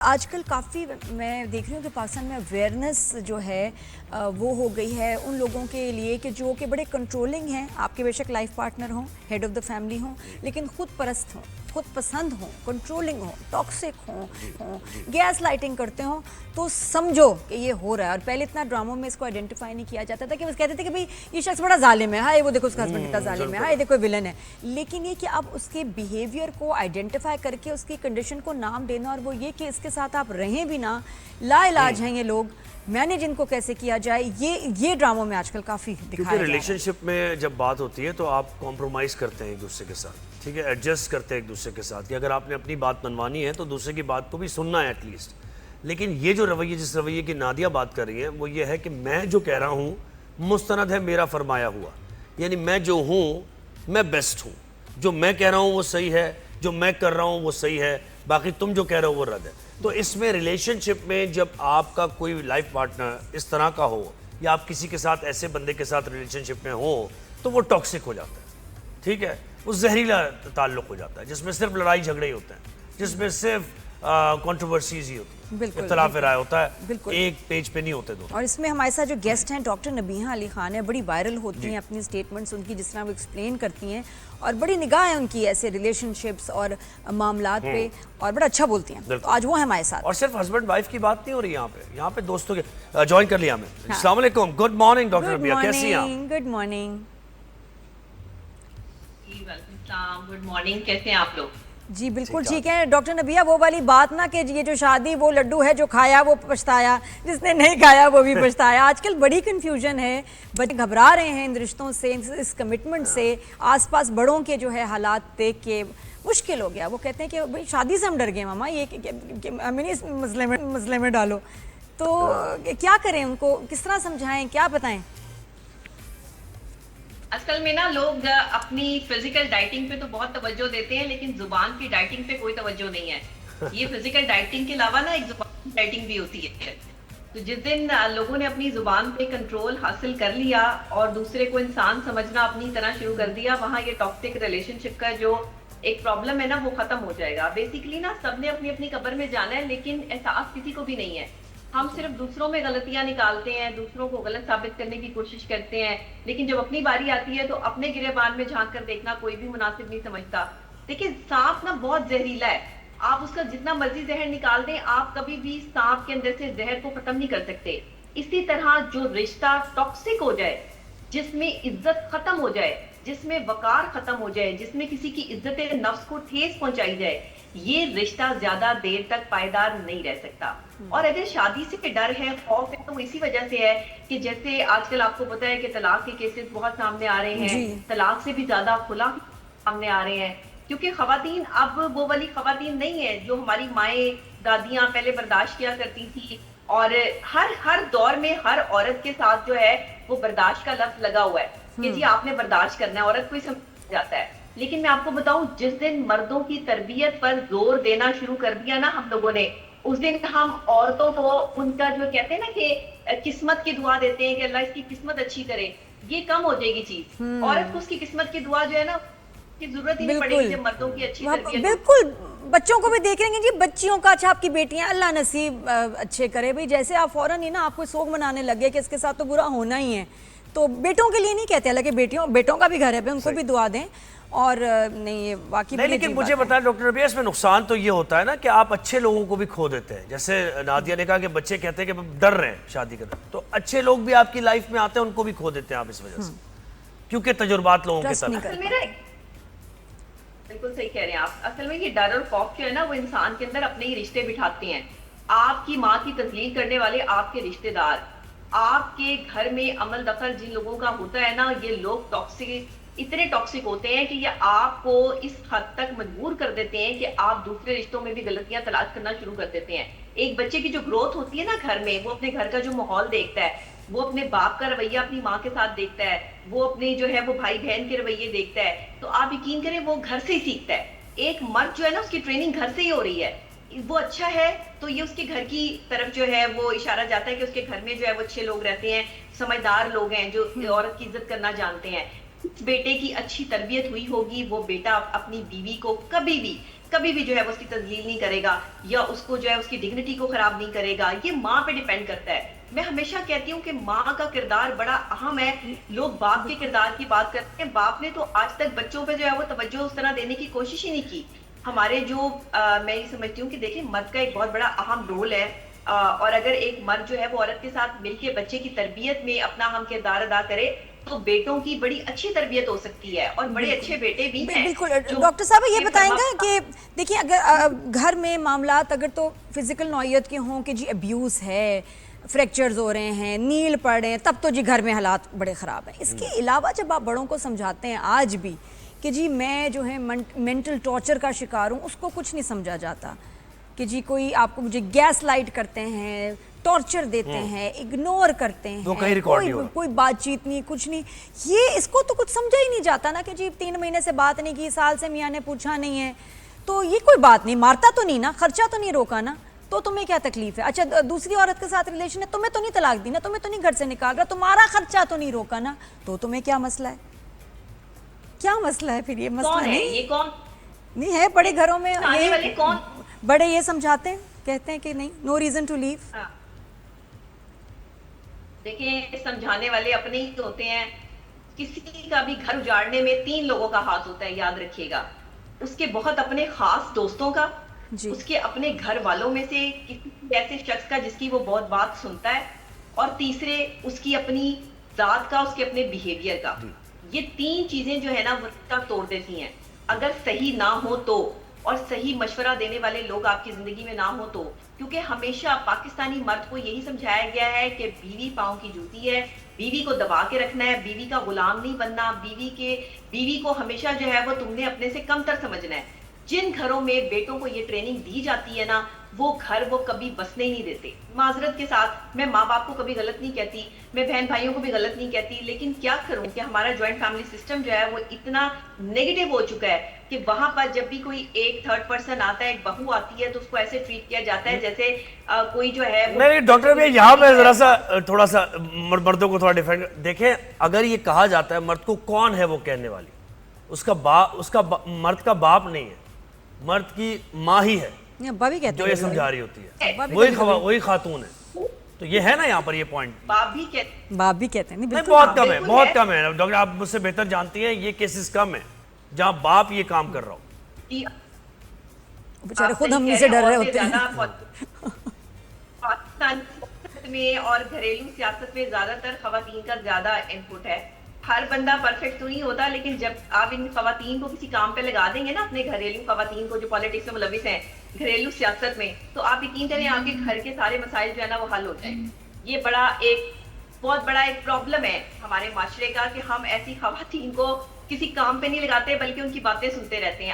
آج کل کافی میں دیکھ رہی ہوں کہ پاکستان میں اویئرنیس جو ہے وہ ہو گئی ہے ان لوگوں کے لیے کہ جو کہ بڑے کنٹرولنگ ہیں. آپ کے بے شک لائف پارٹنر ہوں, ہیڈ آف دا فیملی ہوں, لیکن خود پرست ہوں, خود پسند ہوں, کنٹرولنگ ہوں, ٹاکسک ہوں, گیس لائٹنگ کرتے ہوں, تو سمجھو کہ یہ ہو رہا ہے. اور پہلے اتنا ڈراموں میں اس کو آئیڈینٹیفائی نہیں کیا جاتا تھا کہ بس کہتے تھے کہ بھئی یہ شخص بڑا ظالم ہے, ہائے وہ دیکھو اس کا ہسبینڈ کتنا ظالم ہے, ہائے دیکھو ویلن ہے. لیکن یہ کہ اب اس کے بیہیویئر کو آئیڈینٹیفائی کر کے اس کی کنڈیشن کو نام دینا, اور وہ یہ کہ اس کے ساتھ آپ رہیں بھی نہ, لا علاج ہیں یہ لوگ, مینیج ان کو کیسے کیا جائے, یہ ڈراموں میں آج کل کافی دکھایا جا رہا ہے. کیونکہ ریلیشن شپ میں جب بات ہوتی ہے تو آپ کمپرومائز کرتے ہیں ایک دوسرے کے ساتھ, ٹھیک ہے, ایڈجسٹ کرتے ہیں ایک دوسرے کے ساتھ کہ اگر آپ نے اپنی بات منوانی ہے تو دوسرے کی بات کو بھی سننا ہے ایٹ لیسٹ. لیکن یہ جو رویہ, جس رویے کی نادیہ بات کر رہی ہیں, وہ یہ ہے کہ میں جو کہہ رہا ہوں مستند ہے میرا فرمایا ہوا, یعنی میں جو ہوں میں بیسٹ ہوں, جو میں کہہ رہا ہوں وہ صحیح ہے, جو میں کر رہا ہوں وہ صحیح ہے, باقی تم جو کہہ رہے ہو وہ رد ہے. تو اس میں ریلیشن شپ میں جب آپ کا کوئی لائف پارٹنر اس طرح کا ہو, یا آپ کسی کے ساتھ ایسے بندے کے ساتھ ریلیشن شپ میں ہو, تو وہ ٹاکسک ہو جاتا ہے, ٹھیک ہے, وہ زہریلا تعلق ہو جاتا ہے جس میں صرف لڑائی جھگڑے ہی ہوتے ہیں, جس میں صرف کنٹروورسیز ہی ہوتی ہیں, اختلاف رائے ہوتا ہے, ایک پیج پہ نہیں ہوتے دونوں. اور اس میں ہمارے ساتھ جو گیسٹ ہیں ڈاکٹر نبیہہ علی خان ہے, بڑی وائرل ہوتی ہیں اپنی سٹیٹمنٹس ان کی, جس طرح وہ ایکسپلین کرتی ہیں, اور بڑی نگاہ ہے ان کی ایسے ریلیشن شپس اور معاملات پہ, اور بڑا اچھا بولتی ہیں. تو آج وہ ہیں ہمارے ساتھ. اور صرف ہسبینڈ وائف کی بات نہیں ہو رہی یہاں پہ دوستوں کے جوائن کر لیا ہمیں. السلام علیکم, گڈ مارننگ ڈاکٹر نبیہہ, کیسی ہیں آپ؟ Good morning. جی ویلکم السلام, گڈ مارننگ, کیسے ہیں آپ لوگ؟ جی بالکل ٹھیک ہے ڈاکٹر نبیہہ. وہ والی بات نہ کہ یہ جو شادی وہ لڈو ہے, جو کھایا وہ پچھتایا, جس نے نہیں کھایا وہ بھی پچھتایا. آج کل بڑی کنفیوژن ہے, بچے گھبرا رہے ہیں ان رشتوں سے, اس کمٹمنٹ سے. آس پاس بڑوں کے جو ہے حالات دیکھ کے مشکل ہو گیا. وہ کہتے ہیں کہ بھئی شادی سے ہم ڈر گئے ماما, یہ ہمیں اس مسئلے میں ڈالو. تو کیا کریں, ان کو کس طرح سمجھائیں, کیا بتائیں؟ اصل میں نا لوگ اپنی فزیکل ڈائٹنگ پہ تو بہت توجہ دیتے ہیں, لیکن زبان کی ڈائٹنگ پہ کوئی توجہ نہیں ہے. یہ فزیکل ڈائٹنگ کے علاوہ نا ایک زبان کی ڈائٹنگ بھی ہوتی ہے. تو جس دن لوگوں نے اپنی زبان پہ کنٹرول حاصل کر لیا اور دوسرے کو انسان سمجھنا اپنی طرح شروع کر دیا, وہاں یہ ٹاکسک ریلیشن شپ کا جو ایک پرابلم ہے نا وہ ختم ہو جائے گا. بیسیکلی نا سب نے اپنی اپنی قبر میں جانا ہے, لیکن احساس کسی کو بھی نہیں ہے. ہم صرف دوسروں میں غلطیاں نکالتے ہیں, دوسروں کو غلط ثابت کرنے کی کوشش کرتے ہیں, لیکن جب اپنی باری آتی ہے تو اپنے گریبان میں جھانک کر دیکھنا کوئی بھی مناسب نہیں سمجھتا. دیکھیں سانپ نا بہت زہریلا ہے, آپ اس کا جتنا مرضی زہر نکال دیں, آپ کبھی بھی سانپ کے اندر سے زہر کو ختم نہیں کر سکتے. اسی طرح جو رشتہ ٹاکسک ہو جائے, جس میں عزت ختم ہو جائے, جس میں وقار ختم ہو جائے, جس میں کسی کی عزت نفس کو ٹھیس پہنچائی جائے, یہ رشتہ زیادہ دیر تک پائیدار نہیں رہ سکتا. اور اگر شادی سے ڈر ہے, خوف ہے, تو اسی وجہ سے ہے کہ جیسے آج کل آپ کو پتا ہے کہ طلاق کے کیسز بہت سامنے آ رہے ہیں, طلاق سے بھی زیادہ خلا سامنے آ رہے ہیں, کیونکہ خواتین اب وہ والی خواتین نہیں ہیں جو ہماری مائیں دادیاں پہلے برداشت کیا کرتی تھی. اور ہر دور میں ہر عورت کے ساتھ جو ہے وہ برداشت کا لفظ لگا ہوا ہے کہ جی آپ نے برداشت کرنا ہے, عورت کو ہی سمجھ جاتا ہے. لیکن میں آپ کو بتاؤں, جس دن مردوں کی تربیت پر زور دینا شروع کر دیا نا ہم لوگوں نے, اس دن ہم عورتوں کو ان کا جو کہتے ہیں نا کہ قسمت کی دعا دیتے ہیں کہ اللہ اس کی قسمت اچھی کرے, یہ کم ہو جائے گی چیز. عورت کو اس کی قسمت کی دعا جو ہے نا کی ضرورت ہی نہیں پڑے گی جب مردوں کی اچھی تربیت. بالکل, بچوں کو بھی دیکھ رہے ہیں جی, بچیوں کا اچھا آپ کی بیٹیاں اللہ نصیب اچھے کرے. بھئی جیسے آپ فوراً ہی نا آپ کو سوگ منانے لگے کہ اس کے ساتھ تو برا ہونا ہی ہے, تو بیٹوں کے لیے نہیں کہتے, حالانکہ بیٹوں کا بھی گھر ہے, ان کو بھی دعا دیں. اور نہیں یہ واقعی نہیں, لیکن مجھے بتائیں ڈاکٹر نبیہہ, اس میں نقصان تو یہ ہوتا ہے نا کہ آپ اچھے لوگوں کو بھی کھو دیتے ہیں. جیسے نادیہ نے کہا کہ بچے کہتے ہیں کہ ڈر رہے ہیں شادی کرنا, تو اچھے لوگ بھی آپ کی لائف میں آتے ہیں, ان کو بھی کھو دیتے ہیں آپ اس وجہ سے, کیونکہ تجربات لوگوں کے ساتھ. بالکل صحیح کہہ رہے ہیں آپ. اصل میں یہ ڈر اور خوف جو ہے نا وہ انسان کے اندر اپنے ہی رشتے بٹھاتے ہیں. آپ کی ماں کی تذلیل کرنے والے آپ کے رشتے دار, آپ کے گھر میں عمل دخل جن لوگوں کا ہوتا ہے نا, یہ لوگ ٹاکسک, اتنے ٹاکسک ہوتے ہیں کہ یہ آپ کو اس حد تک مجبور کر دیتے ہیں کہ آپ دوسرے رشتوں میں بھی غلطیاں تلاش کرنا شروع کر دیتے ہیں. ایک بچے کی جو گروتھ ہوتی ہے نا گھر میں, وہ اپنے گھر کا جو ماحول دیکھتا ہے, وہ اپنے باپ کا رویہ اپنی ماں کے ساتھ دیکھتا ہے, وہ اپنے جو ہے وہ بھائی بہن کے رویے دیکھتا ہے, تو آپ یقین کریں وہ گھر سے ہی سیکھتا ہے. ایک مرد جو ہے نا اس کی ٹریننگ گھر سے ہی ہو رہی ہے. وہ اچھا ہے تو یہ اس کے گھر کی طرف جو ہے وہ اشارہ جاتا ہے کہ اس کے گھر میں جو ہے وہ اچھے لوگ رہتے ہیں, سمجھدار لوگ ہیں, جو عورت کی عزت کرنا جانتے ہیں. بیٹے کی اچھی تربیت ہوئی ہوگی, وہ بیٹا اپنی بیوی کو کبھی بھی کبھی بھی جو ہے وہ اس کی تذلیل نہیں کرے گا یا اس کو جو ہے اس کی ڈگنیٹی کو خراب نہیں کرے گا. یہ ماں پہ ڈیپینڈ کرتا ہے. میں ہمیشہ کہتی ہوں کہ ماں کا کردار بڑا اہم ہے. لوگ باپ کے کردار کی بات کرتے ہیں, باپ نے تو آج تک بچوں پہ جو ہے وہ توجہ اس طرح دینے کی کوشش ہی نہیں کی. ہمارے جو میں یہ سمجھتی ہوں کہ دیکھیں مرد کا ایک بہت بڑا اہم رول ہے, اور اگر ایک مرد جو ہے وہ عورت کے ساتھ مل کے بچے کی تربیت میں اپنا اہم کردار ادا کرے تو بیٹوں کی بڑی اچھی تربیت ہو سکتی ہے, اور بڑے اچھے بیٹے بھی ہیں. بالکل. ڈاکٹر صاحب یہ بتائیں گا کہ دیکھیں اگر گھر میں معاملات اگر تو فزیکل نوعیت کے ہوں کہ جی ابیوز ہے, فریکچرز ہو رہے ہیں, نیل پڑ رہے ہیں, تب تو جی گھر میں حالات بڑے خراب ہیں. اس کے علاوہ جب آپ بڑوں کو سمجھاتے ہیں آج بھی کہ جی میں جو ہے مینٹل ٹارچر کا شکار ہوں, اس کو کچھ نہیں سمجھا جاتا کہ جی کوئی آپ کو مجھے گیس لائٹ کرتے ہیں, ٹارچر دیتے ہیں, اگنور کرتے ہیں, کوئی بات چیت نہیں, کچھ نہیں. یہ اس کو تو کچھ سمجھا ہی نہیں جاتا نا کہ جی 3 مہینے سے بات نہیں کی, سال سے میاں نے پوچھا نہیں ہے, تو یہ کوئی بات نہیں, مارتا تو نہیں نا, خرچہ تو نہیں روکا نا, تو تمہیں کیا تکلیف ہے؟ اچھا دوسری عورت کے ساتھ ریلیشن ہے, تمہیں تو نہیں طلاق دی نا, تمہیں تو نہیں گھر سے نکال رہا, تمہارا خرچہ تو نہیں روکا نا, تو تمہیں کیا مسئلہ ہے؟ کیا مسئلہ ہے پھر؟ یہ مسئلہ نہیں ہے. بڑے گھروں میں بڑے یہ سمجھاتے ہیں, کہتے ہیں کہ نہیں, نو ریزن ٹو لیو. دیکھیں سمجھانے والے اپنے ہی ہوتے ہیں. کسی کا بھی گھر اجاڑنے میں 3 لوگوں کا ہاتھ ہوتا ہے, یاد رکھیے گا. اس کے بہت اپنے خاص دوستوں کا, اس کے اپنے گھر والوں میں سے کسی ایسے شخص کا جس کی وہ بہت بات سنتا ہے, اور تیسرے اس کی اپنی ذات کا, اس کے اپنے بیہیویئر کا. یہ 3 چیزیں جو ہے نا وہ رشتہ توڑ دیتی ہیں. اگر صحیح نہ ہو تو, اور صحیح مشورہ دینے والے لوگ آپ کی زندگی میں نہ ہو تو. کیونکہ ہمیشہ پاکستانی مرد کو یہی سمجھایا گیا ہے کہ بیوی پاؤں کی جوتی ہے, بیوی کو دبا کے رکھنا ہے, بیوی کا غلام نہیں بننا, بیوی کو ہمیشہ جو ہے وہ تم نے اپنے سے کم تر سمجھنا ہے. جن گھروں میں بیٹوں کو یہ ٹریننگ دی جاتی ہے نا, وہ گھر وہ کبھی بسنے ہی نہیں دیتے. معذرت کے ساتھ میں ماں باپ کو کبھی غلط نہیں کہتی, میں بہن بھائیوں کو بھی غلط نہیں کہتی, لیکن کیا کروں کہ ہمارا جوائنٹ فیملی سسٹم جو ہے وہ اتنا نیگیٹو ہو چکا ہے کہ وہاں پر جب بھی کوئی ایک تھرڈ پرسن آتا ہے, ایک بہو آتی ہے, تو اس کو ایسے ٹریٹ کیا جاتا ہے جیسے کوئی جو ہے. نہیں ڈاکٹر بھائی یہاں پہ ذرا سا تھوڑا سا مردوں کو تھوڑا ڈیفینڈ دیکھیں. اگر یہ کہا جاتا ہے مرد کو, کون ہے وہ کہنے والی؟ اس کا مرد کا باپ نہیں ہے, مرد کی ماں ہی ہے جو یہ سمجھا رہی ہوتی ہے, وہی خاتون ہے. تو یہ ہے نا یہاں پر یہ پوائنٹ. باپ بھی کہتے ہیں بہت کم ہے. ڈاکٹر آپ مجھ سے بہتر جانتی ہیں, یہ کیسز کم ہیں جہاں باپ یہ کام کر رہا ہو. بیچارے خود ہم سے ڈر رہے ہوتے ہیں. پاکستان میں اور گھریلو سیاست میں زیادہ تر خواتین کا زیادہ انپٹ ہے. ہر بندہ پرفیکٹ تو نہیں ہوتا, لیکن جب آپ ان خواتین کو کسی کام پہ لگا دیں گے نا, اپنے گھریلو خواتین کو جو پالیٹکس میں ملوث ہیں, گھریلو سیاست میں, تو آپ یقین کریں آپ کے گھر کے سارے مسائل جو ہے نا وہ حل ہو جائیں. یہ بہت بڑا ایک پرابلم ہے ہمارے معاشرے کا کہ ہم ایسی خواتین کو کسی کام پہ نہیں لگاتے بلکہ ان کی باتیں سنتے رہتے ہیں.